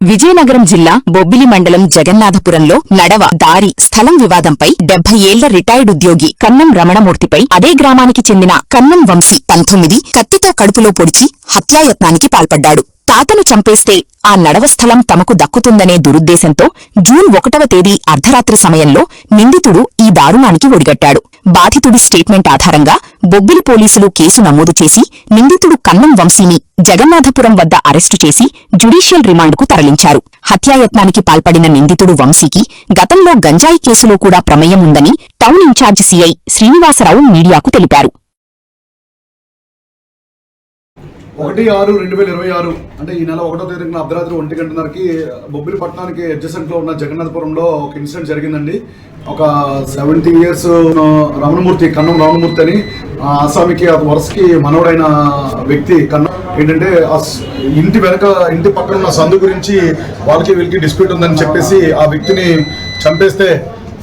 విజయనగరం జిల్లా బొబ్బిలి మండలం జగన్నాథపురంలో నడవ దారి స్థలం వివాదంపై 70 ఏళ్ల రిటైర్డ్ ఉద్యోగి కన్నం రమణమూర్తిపై అదే గ్రామానికి చెందిన కన్నం వంశీ 19 కత్తితో కడుపులో పొడిచి హత్యాయత్నానికి పాల్పడ్డాడు. తాతను చంపేస్తే ఆ నడవ స్థలం తమకు దక్కుతుందనే దురుద్దేశంతో జూన్ 1వ తేదీ అర్ధరాత్రి సమయంలో నిందితుడు ఈ దారుణానికి ఒడిగట్టాడు. బాధితుడి స్టేట్మెంట్ ఆధారంగా బొబ్బిలి పోలీసులు కేసు నమోదు చేసి నిందితుడు కన్నం వంశీని జగన్నాథపురం వద్ద అరెస్టు చేసి జ్యుడీషియల్ రిమాండ్కు తరలించారు. హత్యాయత్నానికి పాల్పడిన నిందితుడు వంశీకి గతంలో గంజాయి కేసులో కూడా ప్రమేయం ఉందని టౌన్ ఇన్ఛార్జి సీఐ శ్రీనివాసరావు మీడియాకు తెలిపారు. 1/6/2026 అంటే ఈ నెల 1వ తేదీన అర్ధరాత్రి 1 గంటన్నరకి బొబ్బిలి పట్టణానికి అడ్జసెంట్ లో ఉన్న జగన్నాథపురంలో ఒక ఇన్సిడెంట్ జరిగిందండి. ఒక 70 years రమణమూర్తి, కన్నం రమణమూర్తి అని ఆసామికి వరుసకి మనవడైన వ్యక్తి కన్నం ఏంటంటే ఇంటి పక్కన ఉన్న సందు గురించి వాళ్ళకి వీళ్ళకి డిస్ప్యూట్ ఉందని చెప్పేసి ఆ వ్యక్తిని చంపేస్తే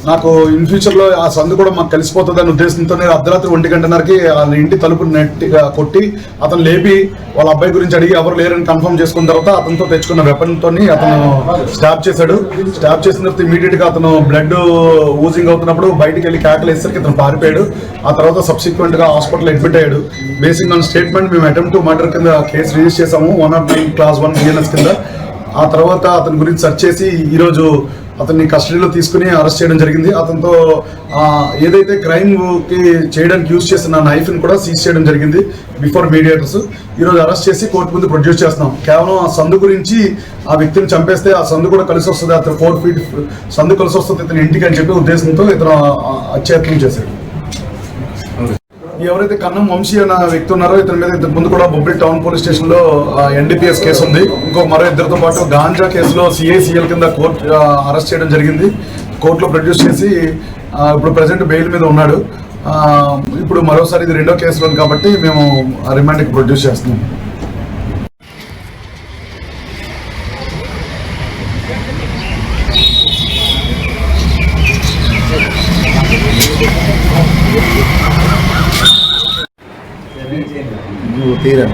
నాకు ఇన్ ఫ్యూచర్ లో ఆ సందు కూడా మాకు కలిసిపోతుందనే ఉద్దేశంతో నేను అర్ధరాత్రి 1 గంటన్నరకి వాళ్ళ ఇంటి తలుపు నెట్గా కొట్టి అతను లేపి వాళ్ళ అబ్బాయి గురించి అడిగి ఎవరు లేరని కన్ఫర్మ్ చేసుకున్న తర్వాత అతనితో తెచ్చుకున్న వెపన్ తోని అతను స్టాప్ చేశాడు. స్టాప్ చేసిన తర్వాత ఇమీడియట్ గా అతను బ్లడ్ ఊజింగ్ అవుతున్నప్పుడు బయటికి వెళ్ళి కేకలు వేసరికి ఇతను పారిపోయాడు. ఆ తర్వాత సబ్సిక్వెంట్ గా హాస్పిటల్ అడ్మిట్ అయ్యాడు. బేసింగ్ ఆన్ స్టేట్మెంట్ మేము అటెంప్ట్ టు మర్డర్ కింద కేసు రిజిస్టర్ చేసాము 109 Class 1 BNS కింద. ఆ తర్వాత అతని గురించి సెర్చ్ చేసి ఈరోజు అతన్ని కస్టడీలో తీసుకుని అరెస్ట్ చేయడం జరిగింది. అతనితో ఏదైతే క్రైమ్ కి చేయడానికి యూజ్ చేసిన నైఫ్ ని కూడా సీజ్ చేయడం జరిగింది బిఫోర్ మీడియేటర్స్. ఈరోజు అరెస్ట్ చేసి కోర్టు ముందు ప్రొడ్యూస్ చేస్తున్నాం. కేవలం ఆ సందు గురించి ఆ వ్యక్తిని చంపేస్తే ఆ సందు కూడా కలిసి వస్తుంది, అతను 4 feet సందు కలిసి వస్తుంది ఇతని ఇంటికి అని చెప్పి ఉద్దేశంతో ఇతను హత్యాయత్నం చేశాడు. ఎవరైతే కన్నం వంశీ అన్న వ్యక్తి ఉన్నారో ఇతని మీద ఇంతకు ముందు కూడా బొబ్బిలి టౌన్ పోలీస్ స్టేషన్ లో NDPS కేసు ఉంది. మరో ఇద్దరితో పాటు గాంజా కేసులో CICL కింద కోర్టు అరెస్ట్ చేయడం జరిగింది. కోర్టులో ప్రొడ్యూస్ చేసి ఇప్పుడు ప్రెసెంట్ బెయిల్ మీద ఉన్నాడు. ఇప్పుడు మరోసారి ఇది 2వ కేసులో ఉంది కాబట్టి మేము రిమాండ్కి ప్రొడ్యూస్ చేస్తున్నాం. తీరా